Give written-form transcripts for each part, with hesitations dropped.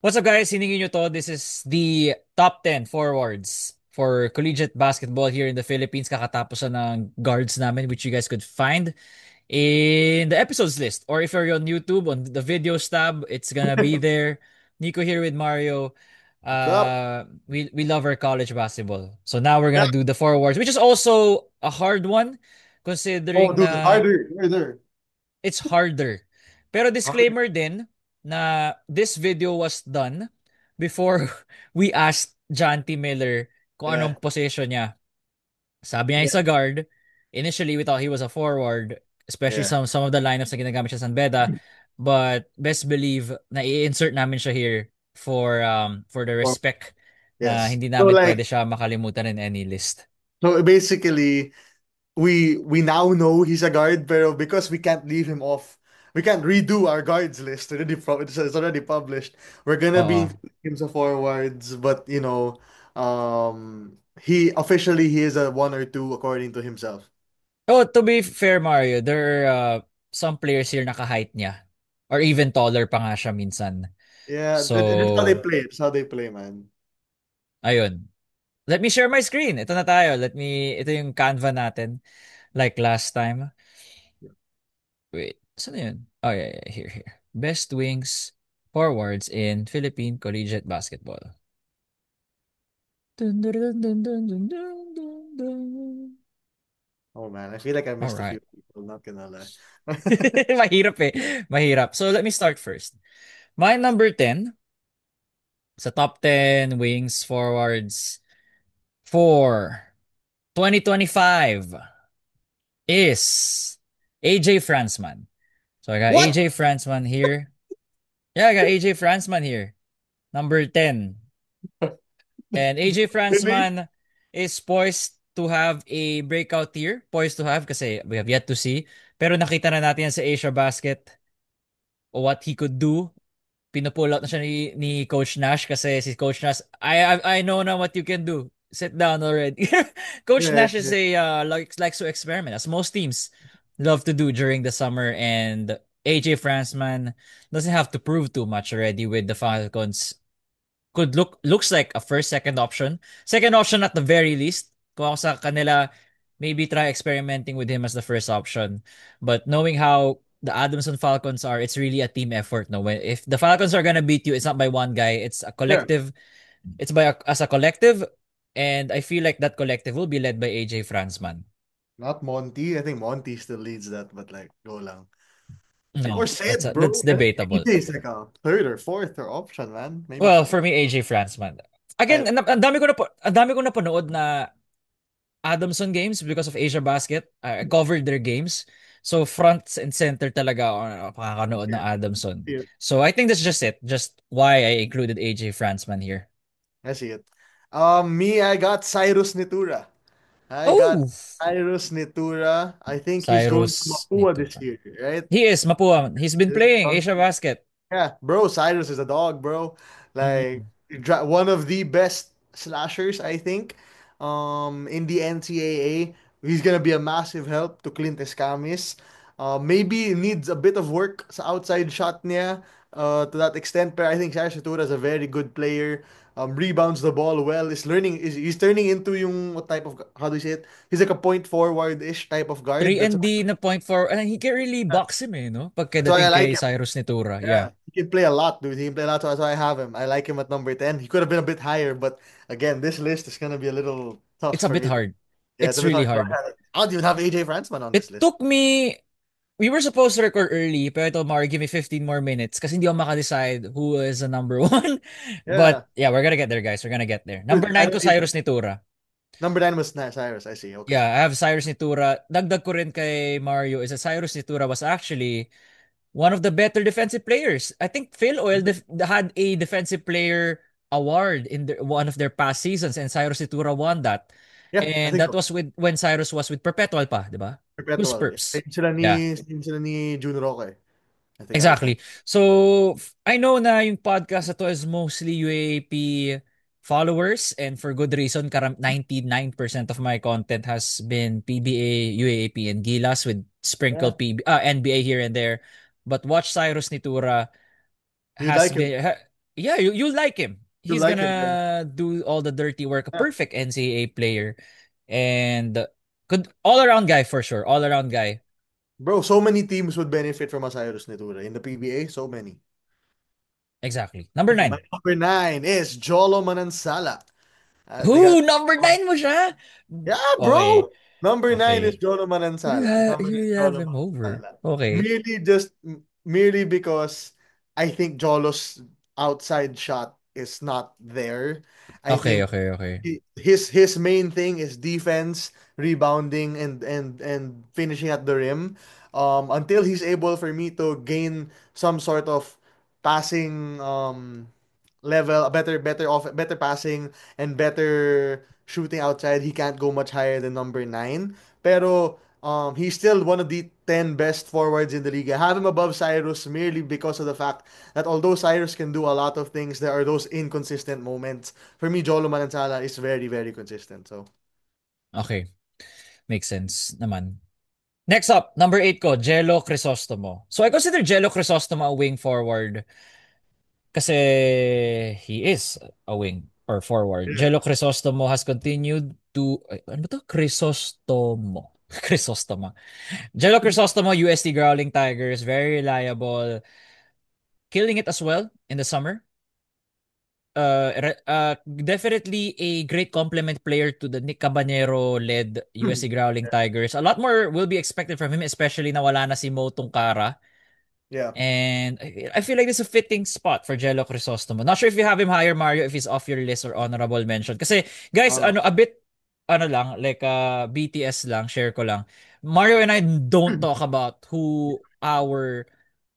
What's up guys? Hiningin nyo to. This is the top 10 forwards for collegiate basketball here in the Philippines. Kakatapos na ng guards namin which you guys could find in the episodes list. Or if you're on YouTube, on the videos tab, it's gonna be there. Nico here with Mario. What's up? We love our college basketball. So now we're Yeah. gonna do the forwards, which is also a hard one Oh, considering dude, na harder, harder, it's harder. Pero harder. disclaimer din na this video was done before we asked John T. Miller kung Yeah, anong position niya. Sabi niya yeah, is a guard. Initially, we thought he was a forward, especially yeah. some of the lineups na ginagamit siya sa Beda. But best believe na i-insert namin siya here for the Or respect na yes. hindi So namin like, pwede siya makalimutan in any list. so basically, we now know he's a guard, pero because we can't leave him off, we can't redo our guards list. It's already published. We're gonna be Oo. including him sa forwards, but he officially he is a one or two according to himself. Oh, to be fair, Mario, there are some players here naka-height niya. Or even taller pa nga siya minsan. Yeah, that's how they So, play. That's how they play, man. ayun. Let me share my screen. Ito na tayo. Ito yung Canva natin. Like last time. Wait, saan na yun? Oh, yeah, yeah, here. Best wings forwards in Philippine collegiate basketball. Dun, dun, dun, dun, dun, dun, dun, dun, dun. Oh man, I feel like I All missed a right. few people. Not gonna lie. Mahirap eh. Mahirap. So let me start first. My number 10 sa top 10 wings forwards for 2025 is AJ Franzman. So I got What? AJ Franzman here. Yeah, I got AJ Franzman here. Number 10. And AJ Really? Franzman is poised to have a breakout year. Poised to have kasi we have yet to see. Pero nakita na natin yan sa Asia Basket what he could do. Pinupull out na siya ni Coach Nash kasi si Coach Nash, I know now what you can do. Sit down already. Coach Yeah, Nash is yeah, a likes to experiment as most teams love to do during the summer, and AJ Franzman doesn't have to prove too much already with the Falcons. Looks like a first second option. Second option at the very least. Kung ako sa kanila, maybe try experimenting with him as the first option. But knowing how the Adamson Falcons are, it's really a team effort. No, if the Falcons are gonna beat you, it's not by one guy. It's a yeah. collective. It's as a collective, and I feel like that collective will be led by AJ Franzman. Not Monty. I think Monty still leads that, but like, go lang. Or No, said, that's bro. I think debatable. AJ is like a third or fourth or option, man. Maybe Well, fourth. for me, AJ Franzman. Again, I, ang dami ko na panood na Adamson games because of Asia Basket. I covered their games. So front and center talaga ako pakakanood ng yeah, Adamson. see it. So I think that's just it. Just why I included AJ Franzman here. I see it. Me, I got Cyrus Nitura. I got Oh, Cyrus Nitura. I think he's going to Cyrus Mapua this Nitura. year, right? He is Mapua. He's been playing Asia Basket. Yeah, bro, Cyrus is a dog, bro. Like Mm. one of the best slashers, I think. In the NCAA, he's gonna be a massive help to Clint Escamis. Maybe needs a bit of work sa outside shot niya, to that extent. But I think Cyrus Satura is a very good player. Rebounds the ball well. He's turning into yung what type of, how do you say it? He's like a point forward-ish type of guard. 3 and D na point for and he can really box him eh, no? That's why I Pagkadating like kay him. Cyrus Nitura. Yeah, Yeah. he can play a lot, dude. He can play a lot, so that's why I have him. I like him at number 10. He could have been a bit higher, but again, this list is gonna be a little tough It's a for bit me. hard. Yeah, it's It's a bit really hard. hard. I don't even have AJ Fransman on this It list. took me We were supposed to record early, pero ito, Mari, give me 15 more minutes kasi hindi ako makadecide who is the number one. Yeah, But yeah, we're gonna get there, guys. We're gonna get there. Number dude. I 9 know ko, Cyrus Nitura. number 9 was Cyrus. I see. Okay. Yeah, I have Cyrus Nitura. Dagdag ko rin kay Mario is that Cyrus Nitura was actually one of the better defensive players. I think Phil Oil had a defensive player award in one of their past seasons, and Cyrus Nitura won that. Yeah, I And think that so. was when Cyrus was with Perpetual pa, di ba? Who's Perpetual. Yeah. Perps? Yeah. Same sila ni Jun Roque. I think at the time. Exactly. So, I know na yung podcast na to is mostly UAAP followers and for good reason. 99% of my content has been PBA, UAAP, and Gilas with Yeah, sprinkle NBA here and there. But Watch Cyrus Nitura you'd has like him. been yeah, you like him. You He's like him, yeah. gonna do all the dirty work. A Yeah. perfect NCAA player, and good all around guy for sure. All around guy. Bro, so many teams would benefit from Cyrus Nitura in the PBA. So many. Exactly. Number My nine. number nine is Jolo Manansala. They got Who? Number nine mo siya? yeah, Okay. bro. Number nine is Okay. Jolo Manansala. Number nine, You have Jolo him over. Manansala. Okay. Merely because I think Jolo's outside shot is not there. I Okay, think okay, okay. his main thing is defense, rebounding, and finishing at the rim. Until he's able for me to gain some sort of passing level, a better passing and better shooting outside, he can't go much higher than number nine. Pero he's still one of the 10 best forwards in the league. I have him above Cyrus merely because of the fact that although Cyrus can do a lot of things, there are those inconsistent moments. For me, Jolo Manansala is very, very consistent. So, Okay. Makes sense naman. Next up, number 8 ko, Jello Crisostomo. So I consider Jello Crisostomo a wing forward kasi he is a wing or forward. yeah. Jello Crisostomo has continued to ano ba to? Crisostomo. Crisostomo. Jello Crisostomo, UST Growling Tigers, very reliable, killing it as well in the summer. Definitely a great complement player to the Nick Cabanero-led USC Growling Tigers. A lot more will be expected from him, especially na wala na si Mo Tungkara. Yeah. And I feel like this is a fitting spot for Jello Crisostomo. Not sure if you have him higher, Mario, if he's off your list or honorable mention. Kasi, guys, Uh, ano, a bit, ano lang, like BTS lang, share ko lang. Mario and I don't talk about who our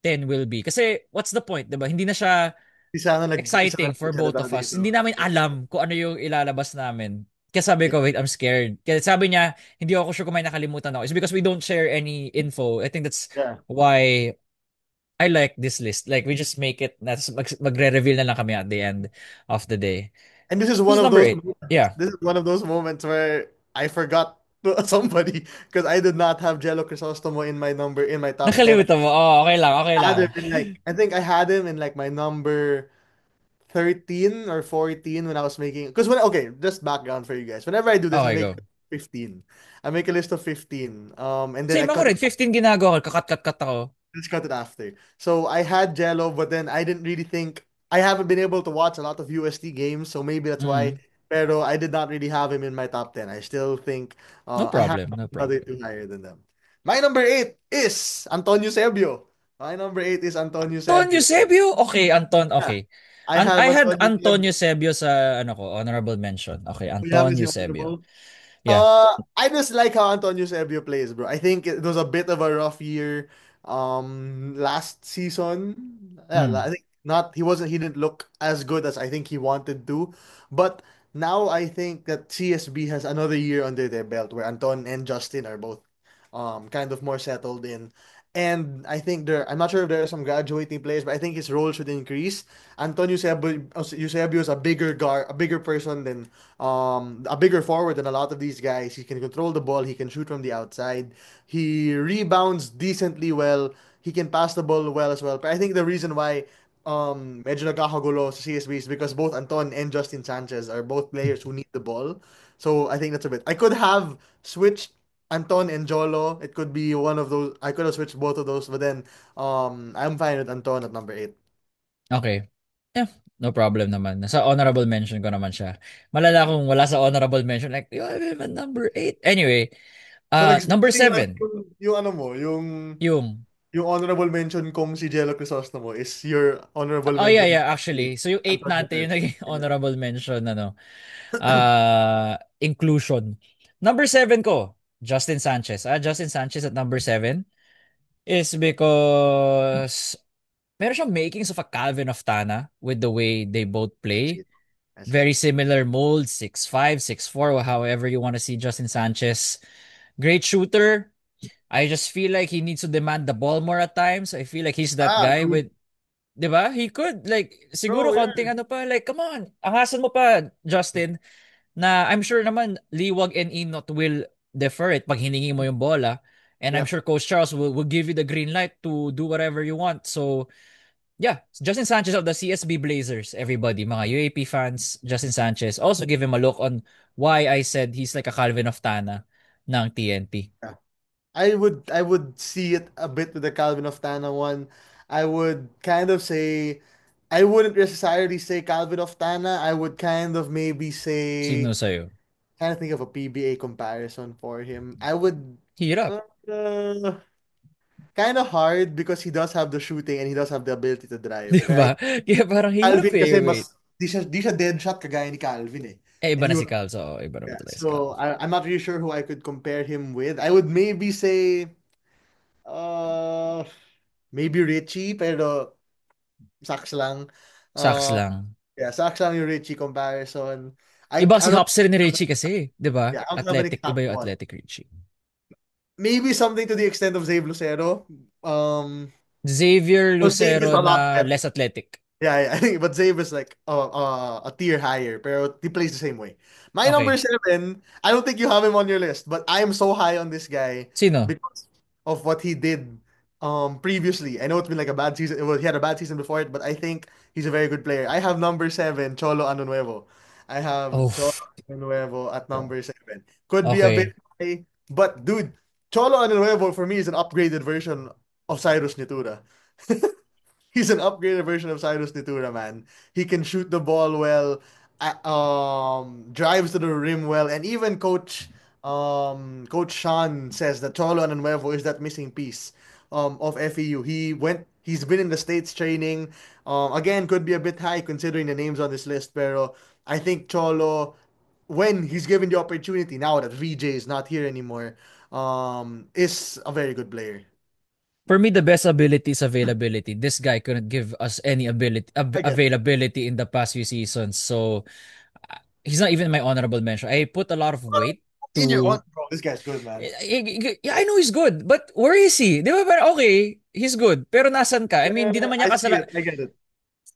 10 will be. Kasi, what's the point, diba? Hindi na siya isa na exciting for both nagsalita of us. dito. Hindi namin alam kung ano yung ilalabas namin. Kaya sabi Yeah. ko, wait, I'm scared. Kaya sabi niya, hindi ako sure kung may nakalimutan ako. It's because we don't share any info. I think that's Yeah. why I like this list. Like, we just make it, magre-reveal na lang kami at the end of the day. And this is Who's one of number those 8? moments. Yeah. This is one of those moments where I forgot somebody because I did not have Jello Crisostomo in my top 10. Nakalimutan mo. Oh, okay lang, okay I had lang. him in like I think I had him in like my number 13 or 14 when I was making because when okay, just background for you guys. Whenever I do this, I Okay, make go. 15. I make a list of 15. And then I Same ako cut it rin. 15 ginagawa ko. Kakat-kat ako. Let's cut it after. So I had Jello, but then I didn't really think I haven't been able to watch a lot of UST games, so maybe that's why. Mm. Pero I did not really have him in my top 10. I still think No I have problem, no another problem. two higher than them. My number 8 is Antonio Sebio. My number 8 is Antonio Anton Sebio. Eusebio? Okay, Anton, Yeah. okay. I have I had Antonio Anton Sebio. Eusebio sa ano ko, honorable mention. Okay, We have Anton this Eusebio. honorable. Yeah. I just like how Antonio Sebio plays, bro. I think it was a bit of a rough year last season. Yeah, Mm. I think not he didn't look as good as I think he wanted to. But now I think that CSB has another year under their belt where Anton and Justin are both kind of more settled in. And I think I'm not sure if there are some graduating players, but I think his role should increase. Antonio Eusebio is a bigger guard, a bigger person than a bigger forward than a lot of these guys. He can control the ball. He can shoot from the outside. He rebounds decently well. He can pass the ball well as well. But I think the reason why medyo nagkakagulo sa CSB is because both Anton and Justin Sanchez are both players who need the ball. So I think that's a bit. I could have switched Anton and Jolo. It could be one of those. I could have switched both of those, but then I'm fine with Anton at number 8. Okay. Yeah, no problem naman. Nasa honorable mention ko naman siya. Malala kung wala sa honorable mention. Like, you have him at number 8. Anyway, So number nagsisingaw 7. yung ano mo, Yung yung honorable mention kong si Jello Crisostomo is your honorable Oh yeah, mention yeah, actually. So yung 8 Antonio natin, yung naging Sebio. honorable mention, ano, inclusion. Number 7 ko, Justin Sanchez. Justin Sanchez at number 7 is because meron siyang makings of a Calvin of Tana with the way they both I play. see it. I see it. Very similar mold, 6'5", 6'4", however you want to see Justin Sanchez. Great shooter. I just feel like he needs to demand the ball more at times. I feel like he's that guy True. with 'di ba? He could like siguro Bro, konting yeah. ano pa like come on. Angasan mo pa Justin na I'm sure naman Liwag and Inot will defer it pag hiningi mo yung bola. And I'm Yeah. sure Coach Charles will give you the green light to do whatever you want. So Yeah, Justin Sanchez of the CSB Blazers, everybody, mga UAP fans, Justin Sanchez. Also give him a look on why I said he's like a Calvin of Tana ng TNT. Yeah. I would see it a bit with the Calvin of Tana one. I would kind of say I wouldn't necessarily say Calvin of Tana. I would kind of maybe say Sino sa'yo? kind of think of a PBA comparison for him. I would Hirap. uh, kind of hard because he does have the shooting and he does have the ability to drive. Di Kaya ba? Kaya parang hirap Calvin eh. kasi Wait. mas di siya dead shot kagaya ni Calvin eh. Eh, iba And he na si would Cal. So, iba naman yeah. talaga si Cal. So I'm not really sure who I could compare him with. I would maybe say uh maybe Richie pero Sax lang. Saks Uh lang. yeah, Sax lang yung Richie comparison. Iba si I'm not Hopster ni Richie kasi. Di ba? yeah, I don't have an Athletic. Iba yung example. athletic Richie. Maybe something to the extent of Zave Lucero. Um Xavier so Zave is Lucero a lot na better. less athletic. Yeah, yeah, I think, but Zabe is like a tier higher, pero he plays the same way. My number Okay. seven, I don't think you have him on your list, but I am so high on this guy Sino? because of what he did previously. I know it's been like a bad season. Well, he had a bad season before it, but I think he's a very good player. I have number seven, Cholo Anunuevo. I have Oh, Cholo Anunuevo at number seven. Could be a bit okay. high, but dude, Cholo Anunuevo for me is an upgraded version of Cyrus Nitura. He's an upgraded version of Cyrus Nitura, man. He can shoot the ball well, drives to the rim well, and even Coach Sean says that Cholo Nuevo is that missing piece of FEU. He's been in the States training. Again, could be a bit high considering the names on this list, pero I think Cholo, when he's given the opportunity, now that VJ is not here anymore, is a very good player. For me, the best ability is availability. This guy couldn't give us any I get it. availability in the past few seasons. So he's not even my honorable mention. I put a lot of weight In your to. own, bro. This guy's good, man. Yeah, I know he's good, but where is he? Di ba? Parang, okay, he's good. Pero nasan ka? I mean, Yeah, hindi naman niya I see kasala. it. I get it.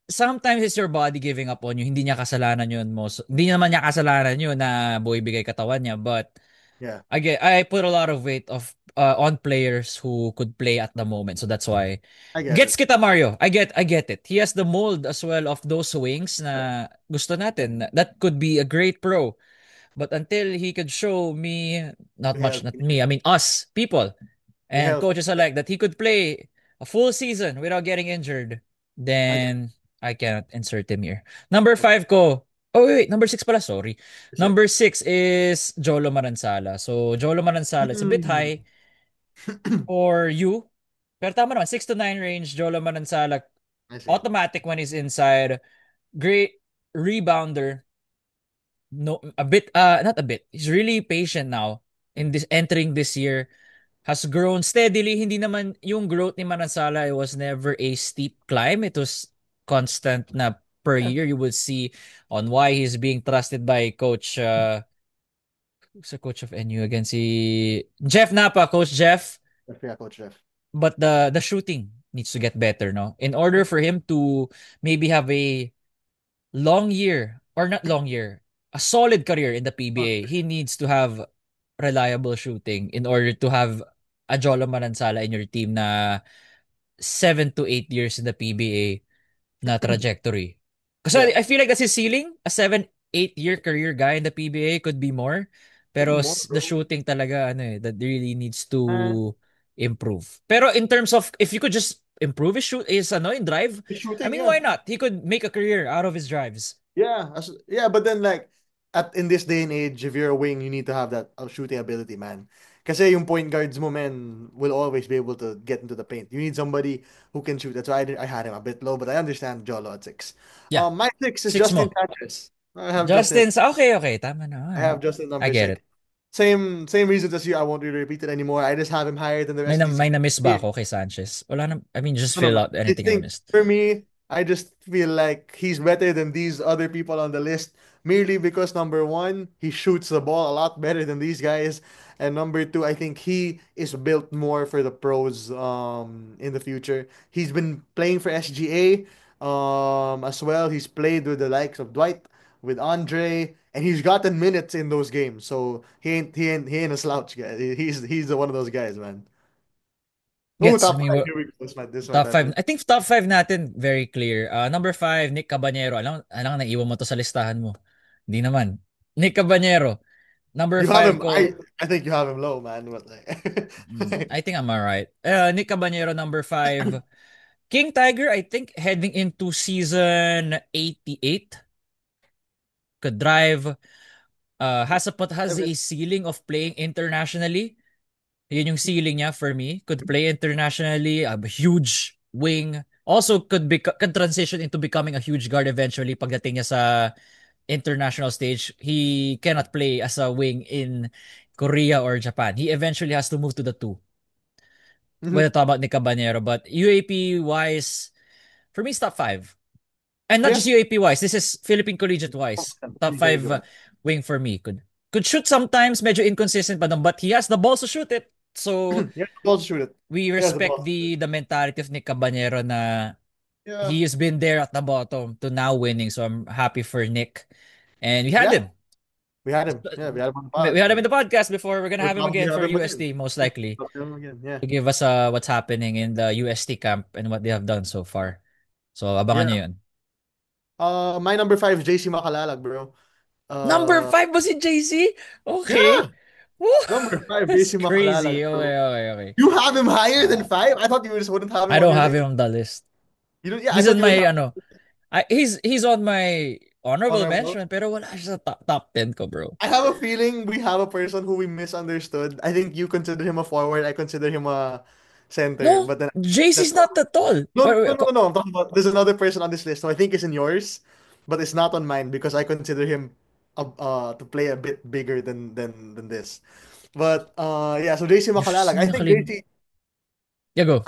Sometimes it's your body giving up on you. Hindi niya kasalanan yun most. Hindi naman niya kasalanan yun na buhay bigay katawan niya. But Yeah, again, I put a lot of weight of on players who could play at the moment. So that's why I get gets it. kita Mario. I get it. He has the mold as well of those swings na gusto natin. That could be a great pro. But until he could show me, not We much, have not me, I mean us, people, we and have. coaches alike, that he could play a full season without getting injured, I get then I cannot insert him here. Number five ko, oh wait, number six pala, sorry. it. Number six is Jolo Maransala. So Jolo Maransala, it's a bit Hmm. high for you. Pero tama naman, 6 to 9 range, Jolo Maransala, I see. automatic when he's inside, great rebounder, no a bit not a bit. He's really patient now in this entering this year. Has grown steadily. Hindi naman yung growth ni Manansala, it was never a steep climb. It was constant na per Yeah, year you will see on why he's being trusted by coach who's the coach of NU again, si Jeff Napa, coach Jeff. yeah, Coach Jeff. But the shooting needs to get better, no, in order for him to maybe have a long year, or not long year, a solid career in the PBA. He needs to have reliable shooting in order to have a Jolo Manansala in your team na 7 to 8 years in the PBA na trajectory. Kasi Yeah, I feel like that's his ceiling. A 7, 8 year career guy in the PBA could be more. could be Pero more, the bro. shooting talaga, ano eh, that really needs Uh, to improve. Pero in terms of, if you could just improve his ano, in drive, he's I shooting, mean, yeah. why not? He could make a career out of his drives. Yeah, yeah, but then like at in this day and age, if you're a wing, you need to have that shooting ability, man. Kasi yung point guards mo, man, will always be able to get into the paint. You need somebody who can shoot. That's why I had him a bit low, but I understand Jolo at six. Yeah, My six is six Justin mo. Sanchez. I have Justin. Justin, okay, okay. Tama I naman. have Justin I number get six. it. Same reasons as you. I won't really repeat it anymore. I just have him higher than the rest of these May guys. na-miss ba Yeah. ako kay Sanchez? Wala na, I mean, just No, no, fill no. out I anything I think missed. for me, I just feel like he's better than these other people on the list merely because number one, he shoots the ball a lot better than these guys. And number two, I think he is built more for the pros in the future. He's been playing for SGA as well. He's played with the likes of Dwight, with Andre, and he's gotten minutes in those games. So he ain't a slouch guy. He's one of those guys, man. Oh, Gets top me. five. Here we go. This is my Top bad. five. I think top five natin, very clear. Number five, Nick Cabanero. Alam, naiwan mo to sa listahan mo. Hindi naman. Nick Cabanero. Number You have five him. ko, I think you have him low, man. But I think I'm alright. Nick Cabanero, number five. King Tiger, I think heading into season 88, could drive, has a ceiling of playing internationally. Yun yung ceiling niya for me. Could play internationally, a huge wing. Also could transition into becoming a huge guard eventually pagdating niya sa international stage. He cannot play as a wing in Korea or Japan. He eventually has to move to the two. When I Mhm. talk about Nick Cabanero, but UAP wise, for me, it's top five. And not just Yeah. UAP wise. This is Philippine Collegiate wise. Top five wing for me. Could shoot sometimes, medyo inconsistent pa but he has the balls to shoot it. So Yeah, the ball to shoot it. we Yeah, the respect ball. the mentality of Nick Cabanero na Yeah. he has been there at the bottom to now winning. So I'm happy for Nick. And we had Yeah. him. We had him. Yeah, we had him on the We pod. had him in So the podcast before. We're gonna we'll have him probably again have for him again. UST, most likely, Have him again. Yeah. to give us what's happening in the UST camp and what they have done so far. So abangan Yeah. nyo yun. My number five is JC Makalalag, bro. Number Uh, five was si JC? Okay. yeah. Woo! Number five, That's JC crazy. Makalalag, Okay, bro. okay, okay. You have him higher than Uh, five? I thought you just wouldn't have him I on don't your have him list. on the list. You don't. Yeah, I He's thought on you would my have he's on my honorable honorable. mention pero wala siya sa top 10 ko, bro. I have a feeling we have a person who we misunderstood. I think you consider him a forward. I consider him a center. No, But then JC's that's not that tall. no, no, no, no, no. I'm talking about there's another person on this list who I think is in yours, but it's not on mine because I consider him to play a bit bigger than this. But yeah, so JC Makalalag. I think JC. Yeah, go.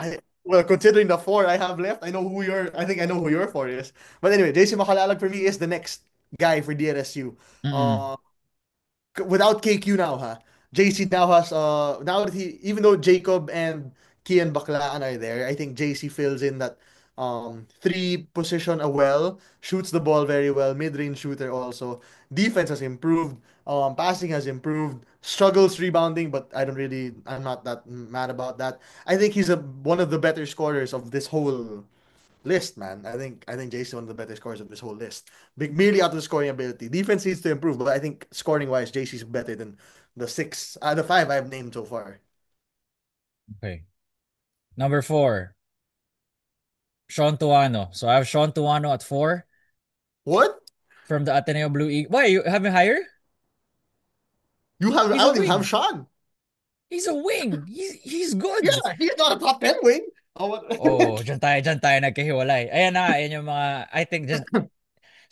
Well, considering the four I have left, I think I know who your four is. But anyway, JC Makalalag for me is the next guy for DLSU. Mm-mm. Without KQ now, ha. JC now has now that he even though Jacob and Kian Baklaan are there, I think JC fills in that three position well, shoots the ball very well, mid-range shooter also. Defense has improved, passing has improved, struggles rebounding, but I'm not that mad about that. I think he's a one of the better scorers of this whole list, man. I think Jason one of the better scorers of this whole list. Merely out of the scoring ability. Defense needs to improve, but I think scoring wise, JC's better than the five I've named so far. Okay. Number four, Sean Tuano. So I have Sean Tuano at four What? from the Ateneo Blue Eagle. Why you have him higher? You have I He's a don't even have wing. Sean. He's a wing. He's good. Yeah, he's not a top 10 wing. Oh, what? Oh, dyan tayo nagkahiwalay. Ayan na nga, yan yung mga, I think, just,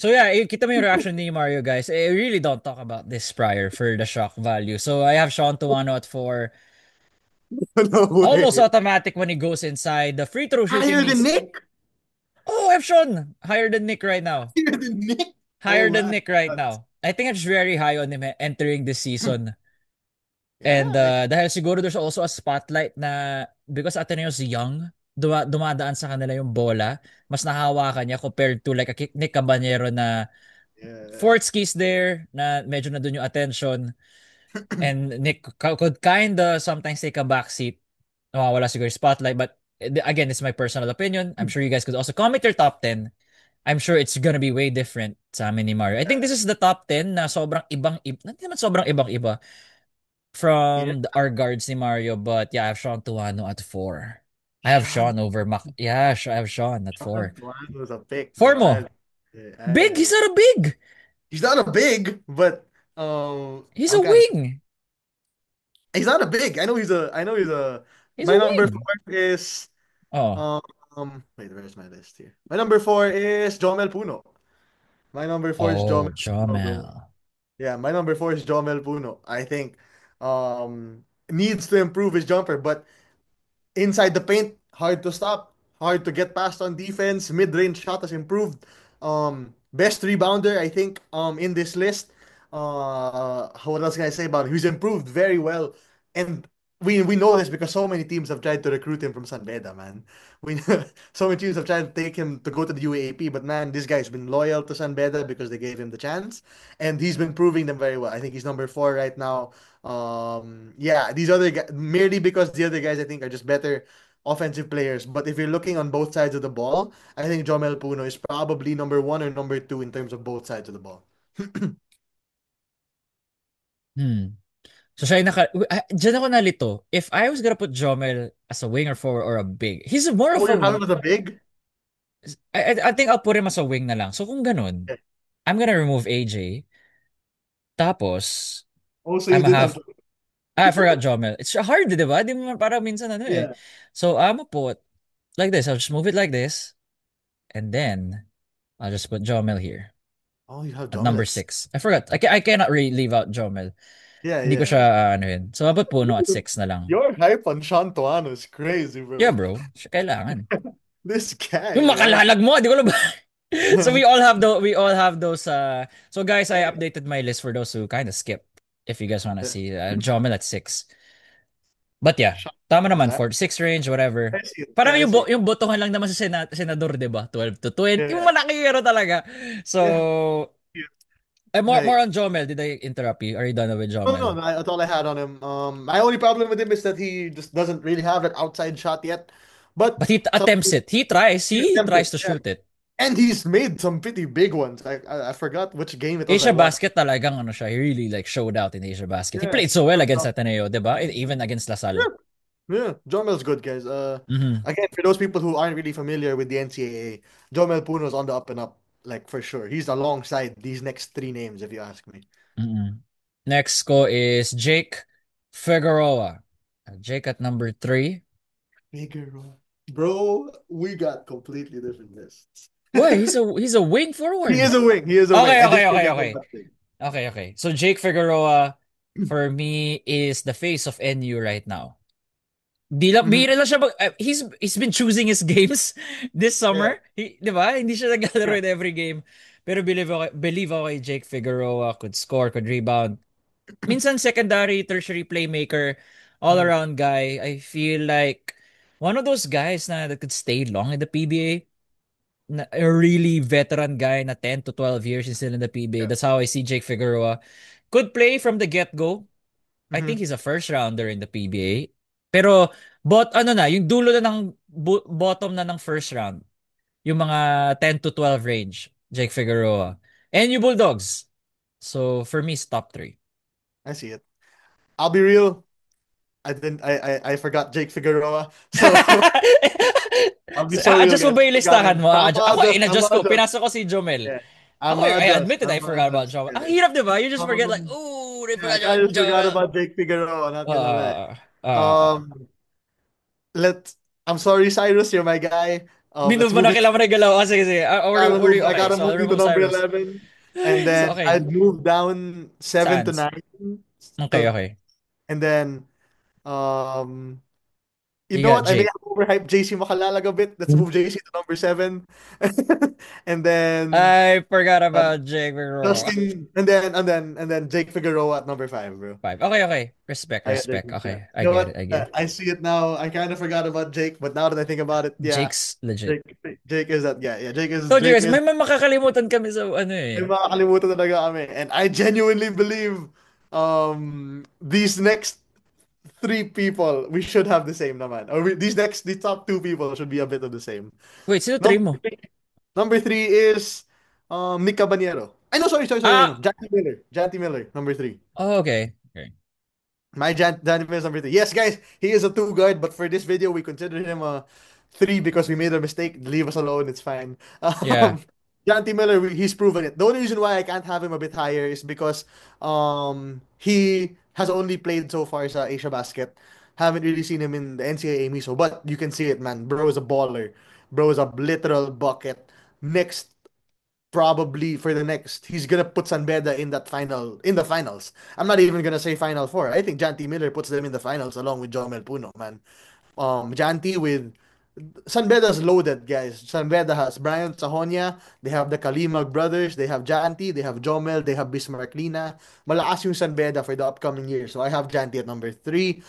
so yeah, kita mo yung reaction ni Mario, guys. I really don't talk about this prior for the shock value. So I have Sean Tuano at four. No Almost way. automatic when he goes inside. The free throw shooting Higher than needs, Nick? oh, I have Sean higher than Nick right now. Higher than Nick? Oh Higher than man. Nick right now. I think I'm just very high on him entering this season. And Yeah. dahil siguro there's also a spotlight na because Ateneo's young, dumadaan sa kanila yung bola, mas nahawakan niya compared to like a Nick Cabanero na Yeah. fourth skis there, na medyo na dun yung attention. And Nick could kinda sometimes take a backseat. Wala siguro yung spotlight. But again, it's my personal opinion. I'm sure you guys could also comment your top 10. I'm sure it's gonna be way different sa amin ni Mario. I think this is the top 10 na sobrang ibang-iba. Hindi naman sobrang ibang-iba Yeah. from our guards ni Mario, but yeah, I have Sean Tuano at four. I have Sean Sean over Mac. Yeah, I have Sean at Sean four. Tuan was a pick, Four bro. mo. Big? He's not a big. He's not a big, but He's a I'm kind of wing. he's not a big. I know he's a He's a my number wing. four is Oh. wait, where's my list here? My number four is Jomel Puno. My number four is Oh, Jomel Puno, bro. Jomel. Yeah, my number four is Jomel Puno. I think needs to improve his jumper, but inside the paint, hard to stop, hard to get past on defense. Mid-range shot has improved. Best rebounder, I think, in this list. What else can I say about him? He's improved very well, and we know this because so many teams have tried to recruit him from San Beda, man. We so many teams have tried to take him to go to the UAAP, but man, this guy's been loyal to San Beda because they gave him the chance, and he's been proving them very well. I think he's number four right now. Yeah, these other guys merely because the other guys I think are just better. offensive players. But if you're looking on both sides of the ball, I think Jomel Puno is probably number one or number two in terms of both sides of the ball. Hmm. So siya yung dyan ako nalito. If I was gonna put Jomel as a winger forward or a big, he's more Oh, of a, you're having with a big? I think I'll put him as a wing na lang. So kung ganun, Yeah. I'm gonna remove AJ. Tapos, Oh, so you I'm a did have half, I forgot Jomel. It's hard, di ba? Di mo parang minsan ano eh. yeah. So I'm gonna put like this. I'll just move it like this. And then, I'll just put Jomel here Oh, you have at Jomel number at 6. I forgot. I cannot really leave out Jomel. yeah, Hindi ko yeah, siya yeah. ano yun. So I'll put Puno at 6 na lang. Your hype on Sean Tuano is crazy, Yeah, bro. bro. Siya kailangan. This guy, Yung man. makalalag mo, di ko alam ba? So we all have those so guys, I updated my list for those who kind of skip if you guys want to see Jomel at 6. But yeah, Sean tama naman Tuano. for 6 range whatever. I see it. Yeah, Parang I see it. yung botohan lang naman sa senador, 'di ba? 12 to 20. Yung Yeah, malaki yero talaga. yeah. So more Like, on Jomel. Did I interrupt you? Are you done with no, no, Jomel? no, that's all I had on him. My only problem with him is that he just doesn't really have that outside shot yet. But But he some attempts it. He tries. he He attempted, tries to yeah. shoot it. And he's made some pretty big ones. I forgot which game it was I Asia watched. Basket talagang ano siya, he really like showed out in Asia Basket. He Yeah. played so well against Ateneo, 'di ba? Even against Yeah, Lasal. yeah. Jomel's good, guys. Mhm. Again, for those people who aren't really familiar with the NCAA, Jomel Puno's on the up and up, like for sure. He's alongside these next three names, if you ask me. Mhm. Next ko is Jake Figueroa. Jake at number 3. Figaro. Bro, we got completely different lists. Why? He's a wing He forward. is a wing. He is a wing. Okay, I okay, just okay, forgot okay. about that Okay, okay. So Jake Figueroa for me is the face of NU right now. thing. Bihira lang siya he's been choosing his games this Yeah. summer. 'Di ba? Hindi siya naglalaro Yeah. in every game. Pero believe ako kay Jake Figueroa could score, could rebound. Minsan secondary, tertiary playmaker, all Mhm. around guy. I feel like one of those guys na that could stay long in the PBA. A really veteran guy na 10 to 12 years is still in the PBA. Yeah. That's how I see Jake Figueroa. Could play from the get-go. I think Mhm. he's a first rounder in the PBA. Pero ano na, yung dulo na ng bottom na ng first round. Yung mga 10 to 12 range, Jake Figueroa. And you Bulldogs. So for me, it's top 3. I see it. I'll be real. I didn't. I forgot Jake Figueroa. So I'll be so real, Adjust mo guys. ba yung Forgot listahan him. mo? Ako, I'm in-adjust ko. adjust. Pinasok ko si Jomel. Yeah. Ako, I'm I adjust. admitted I I'm forgot about adjust, Jomel. Ang guys. hirap, di ba? You just forget like, Um, ooh, I yeah, I forgot kind about of just forgot Jomel. about Jake Figueroa. Not gonna lie. Uh, uh, Um, let. I'm sorry, Cyrus. You're my guy. minove Let's mo move na it. kailangan mo na galaw. Sige, sige. I Okay, gotta so I'll move you to remove number Cyrus. 11, and So, then okay. I'd move down seven to Sans. nine, Okay, to, okay. and then um, you You know got what? I may Jake. have overhyped JC Makalalag a bit. Let's move JC to number 7, and then I forgot uh, about Jake Figueroa. Justin, and then Jake Figueroa at number 5, bro. 5. Okay, okay. Respect, I got Jake. respect. Yeah. Okay, I You know get it, what? I get it. I see it now. I kind of forgot about Jake, but now that I think about it, yeah, Jake's legit. Jake, Jake is that. Yeah, yeah. Told you Jake guys, is. may makakalimutan kami sa ano May eh. makakalimutan talaga kami. And I genuinely believe these next three people, we should have the same naman. These top two people should be a bit of the same. Wait, sino three Number mo? three, number three is Nick Caballero. I know, sorry. No. Ah, Janty Miller. Janty Miller, number three. oh, okay. Okay. My Danny is number 3. Yes, guys, he is a two guard, but for this video, we consider him a three because we made a mistake. Leave us alone, it's fine. Yeah. Janty Miller, he's proven it. The only reason why I can't have him a bit higher is because he has only played so far sa Asia Basket. Haven't really seen him in the NCAA MISO, but you can see it, man. Bro is a baller. Bro is a literal bucket. Next probably for the next he's gonna put San Beda in the finals. I'm not even gonna say final four. I think Janty Miller puts them in the finals along with Jomel Puno, man. Janty with San Beda's loaded, guys. San Beda has Brian Sahonia, they have the Kalimag brothers, they have Janty, they have Jomel, they have Bismarck Lina. Malakas yung San Beda for the upcoming year. So I have Janty at number 3.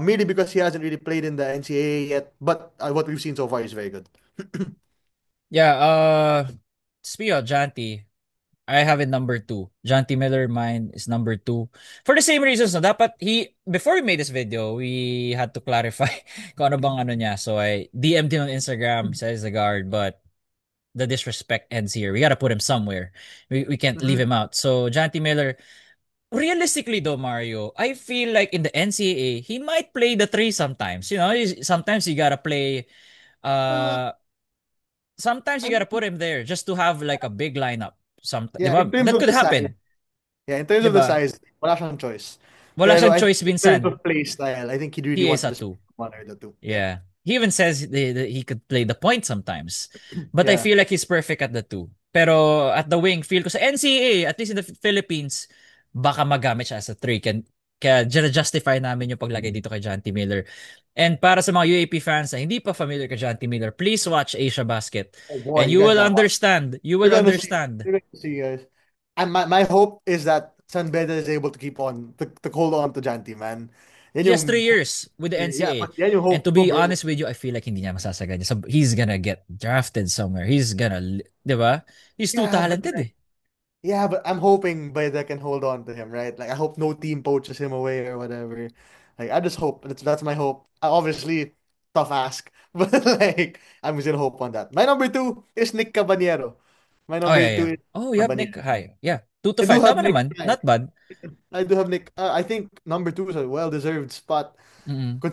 Mainly because he hasn't really played in the NCAA yet, but what we've seen so far is very good. Yeah, speaking of Janty, I have it number two. John T. Miller, mine is number two. For the same reasons, no? Dapat before we made this video, we had to clarify kung ano bang ano niya. So I DM'd him on Instagram, says the guard, but the disrespect ends here. We gotta put him somewhere. We can't leave Mhm. him out. So John T. Miller, realistically though, Mario, I feel like in the NCAA, he might play the three sometimes. Sometimes you gotta play, Uh, uh, sometimes you I gotta mean, put him there just to have like a big lineup. Di yeah, in ba? terms That of could the size. happen. Yeah, in terms Di of the ba? size, wala siyang choice. Wala Pero siyang I think choice in terms minsan. of play style, I think he'd really He is want a to spend two. one or the two. Yeah. Yeah. He even says he could play the point sometimes. But I Yeah. feel like he's perfect at the two. Pero at the wing, feel ko sa NCAA, at least in the Philippines, baka magamit siya as a three. Kaya justify namin yung paglagay dito kay John T. Miller. And para sa mga UAP fans na hindi pa familiar kay John T. Miller, please watch Asia Basket. Oh And boy, you you guys will got one. understand. You You're will gonna see. understand. You're gonna see, guys. And my hope is that San Beda is able to keep on to hold on to Janti, man. Yan He has yung 3 years with the yeah, NCAA. but yan yung And hope to ko, be bro. honest with you, I feel like hindi niya masasagad. So he's gonna get drafted somewhere. Di ba? He's too Yeah, but talented like, eh. yeah, but I'm hoping Beda can hold on to him, right? Like I hope no team poaches him away or whatever. Like I just hope that's my hope. Obviously, tough ask, but like I'm just gonna hope on that. My number two is Nick Cabanero. My Oh number yeah, two yeah. is Oh, you have Nick Cabanero. high. Yeah. 2 to I do 5. have Tama Nick. naman. Not bad. I do have Nick. I think number two is a well-deserved spot,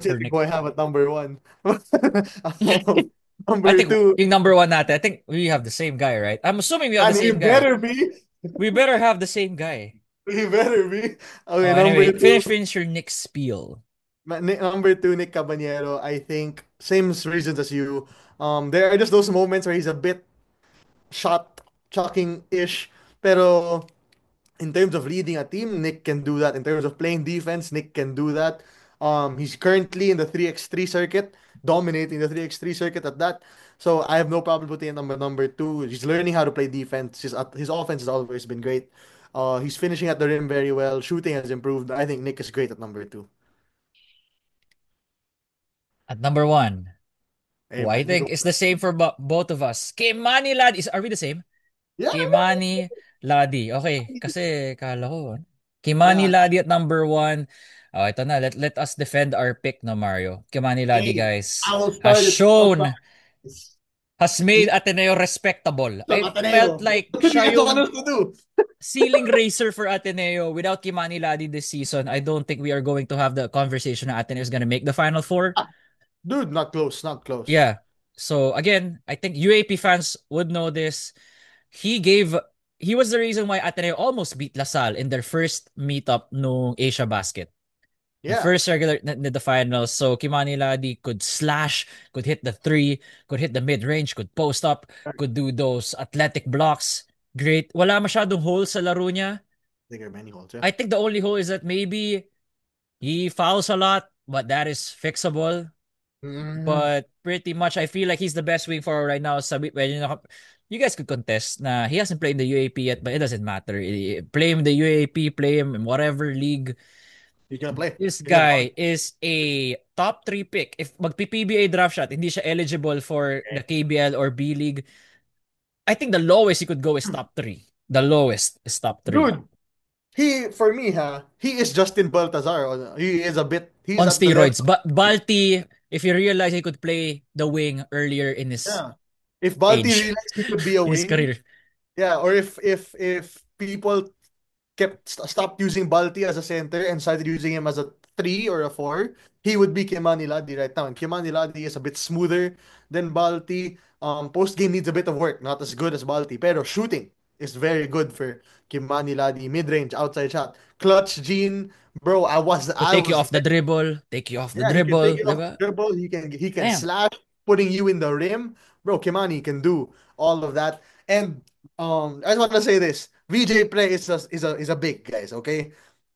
For considering Nick. who I have at number one. I Number think two, yung number one natin, I think we have the same guy, right? I'm assuming we have the and he same guy. better be. We better have the same guy. He better be. Oh, Okay, number anyway, two. finish your Nick spiel. Number two, Nick Cabanero. I think same reasons as you. There are just those moments where he's a bit shot chucking-ish, pero in terms of leading a team, Nick can do that. In terms of playing defense, Nick can do that. He's currently in the 3x3 circuit, dominating the 3x3 circuit at that. So I have no problem putting him number two. He's learning how to play defense. His offense has always been great. He's finishing at the rim very well. Shooting has improved. I think Nick is great at number two. At number one, Hey who I man, you think go is the first. same for both of us. Kimani Lad. Are we the same? Yeah, Kimani Ladi. Okay, kasi kala ko. Kimani yeah. Ladi at number one. Oh, ito na. Let us defend our pick, no, Mario. Kimani Ladi, Hey, guys, I will has start it. I'll start shown, this. has made He Ateneo respectable. Sa I felt Ateneo. like Because he siya has no one yung else to do. ceiling racer for Ateneo. Without Kimani Ladi this season, I don't think we are going to have the conversation that Ateneo is going to make the Final Four. Ah, dude, not close, not close. Yeah. So again, I think UAP fans would know this. He gave he was the reason why Ateneo almost beat LaSalle in their first meetup no Asia Basket. The Yeah. first regular the finals. So Kimani Ladi could slash, could hit the three, could hit the mid-range, could post up, could do those athletic blocks. Great. Wala masyadong holes sa laro niya. There are many holes, yeah. I think the only hole is that maybe he fouls a lot, but that is fixable. Mm, But pretty much, I feel like he's the best wing forward right now. You guys could contest. Nah, he hasn't played in the UAP yet, but it doesn't matter. Play him in the UAP, play him in whatever league. he's gonna play. This He's gonna guy is a top 3 pick. If magpi-PBA draft shot, hindi siya eligible for the KBL or B League. I think the lowest he could go is top 3. The lowest is top 3. Dude, he for me, he is Justin Baltazar. He is a bit. He's On at the level. steroids. But Balti, if you realize he could play the wing earlier in his Yeah. If Balti age, realized he could be a in his wing, career. yeah, or if people stopped using Balti as a center and started using him as a three or a four, he would be Kimani Ladi right now. And Kimani Ladi is a bit smoother than Balti. Post game needs a bit of work, not as good as Balti, pero shooting is very good for Kimani Ladi. Mid range, outside shot, clutch, Gene, bro. Could I take you was off the dribble, take you off the yeah, he can take dribble, it di off ba? the dribble. He can Damn. slash, putting you in the rim. Bro, Kimani can do all of that. And I just want to say this. VJ Pre is a big, guys, okay?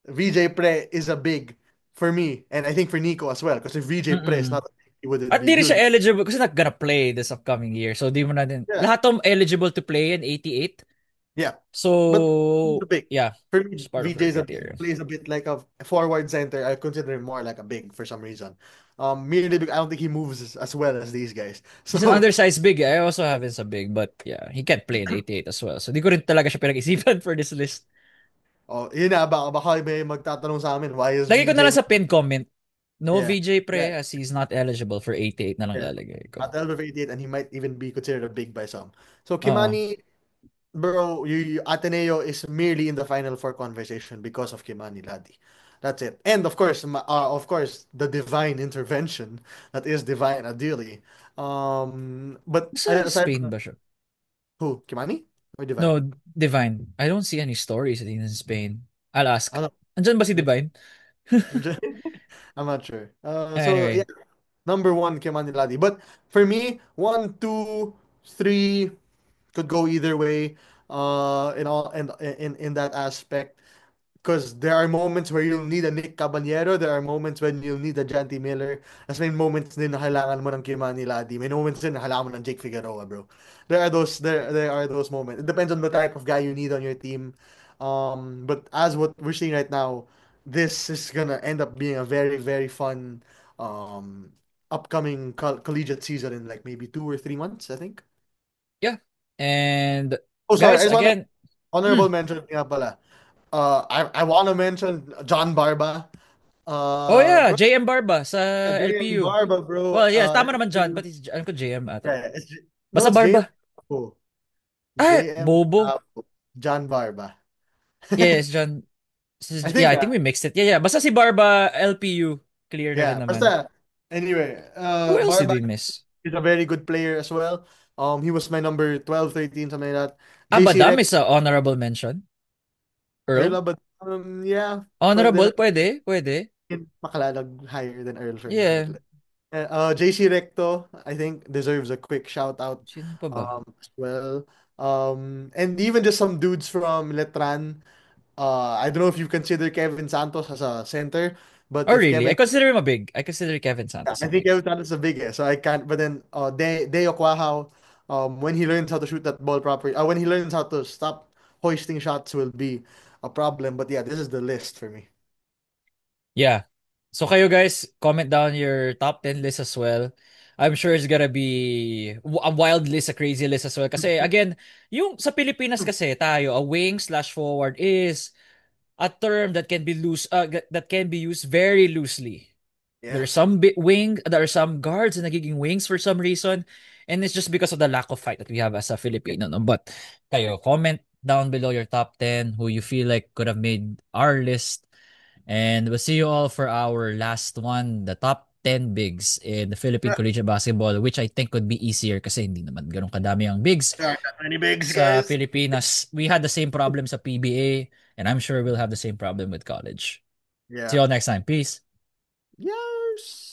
VJ Pre is a big for me, and I think for Nico as well. Because if VJ Pre is Mm-mm. not a big, he wouldn't At be di rin siya good. eligible kasi not gonna play this upcoming year. So di mo na din. Yeah. Lahat tom eligible to play in 88. Yeah. But he's a So big. yeah, For me, it's part of VJ our is a big. criteria. Plays a bit like a forward center. I consider him more like a big for some reason. Merely because I don't think he moves as well as these guys. He's an So, undersized big. I also have him as a big, but yeah, he can't play in 88 as well. So di ko rin talaga siya pinag-isipan for this list. oh, yun na, baka may magtatanong sa amin, why is Lagi ko na VJ lang sa not? pin comment, no Yeah. VJ Yeah. pre as he's not eligible for 88 na lang Yeah. lalagay ko. At 12 of 88, and he might even be considered a big by some. So, Oo. Kimani, bro, Ateneo is merely in the final four conversation because of Kimani Ladi. That's it. And of course, the divine intervention that is Divine Adili. But Sa aside Spain from ba siya? who, Kimani or Divine? No, Divine. I don't see any stories in Spain. I'll ask. I don't Andyan ba si know. Divine? I'm not sure. So yeah, Anyway. number one, Kimani Ladi. But for me, one, two, three could go either way. In all and in that aspect. Because there are moments where you'll need a Nick Caballero, there are moments when you'll need a Janty Miller, as may moments din na kailangan mo ng Kimani Ladi, may moments din na kailangan mo ng Jake Figueroa, bro. There are those moments. It depends on the type of guy you need on your team. But as what we're seeing right now, this is gonna end up being a very, very fun um upcoming collegiate season in like maybe 2 or 3 months, I think. Yeah. And Oh, sorry, I guys, just wanna again, honorable mm, mention nga pala. I wanna mention John Barba. oh yeah, Bro, JM Barba sa JM LPU. Barba, bro. Well, yeah, tama naman John, but ano ko JM ata. Yeah, no, Basta it's JM. Barba. Bravo. Ah, JM Bobo. Bravo. John Barba. Yes, John. I Yeah, think, I think we mixed it. Yeah, yeah. Basta si Barba, LPU. Clear na rin yeah. naman. Basta, anyway, Who else did Barba we miss? is a very good player as well. He was my number 12, 13, something like that. JC Abadam Rec, is a honorable mention. Earl? Earl, but yeah, pwede Honorable? na. Pwede? Pwede? Makalalag higher than Earl for me. But Yeah. JC Recto, I think, deserves a quick shout out Sino pa ba? as well. And even just some dudes from Letran. I don't know if you consider Kevin Santos as a center, but Oh, if really? I Kevin, consider him a big. I consider Kevin Santos a I think big. Kevin Santos is a big, so I can't. But then, Deo Quahao, when he learns how to shoot that ball properly, when he learns how to stop hoisting shots, will be a problem. But yeah, this is the list for me. Yeah. So kayo guys, comment down your top 10 list as well. I'm sure it's gonna be a wild list, a crazy list as well. Kasi again, yung sa Pilipinas kasi tayo, a wing slash forward is a term that can be that can be used very loosely. Yeah. There's some bit wing, there are some guards na nagiging wings for some reason, and it's just because of the lack of fight that we have as a Filipino. No? But kayo, comment down below your top 10 who you feel like could have made our list. And we'll see you all for our last one, the top 10 bigs in the Philippine Yeah. Collegiate Basketball, which I think could be easier kasi hindi naman ganun kadami ang bigs There are not many bigs, sa guys. Pilipinas. We had the same problem sa PBA, and I'm sure we'll have the same problem with college. See Yeah. you all next time. Peace. Yes.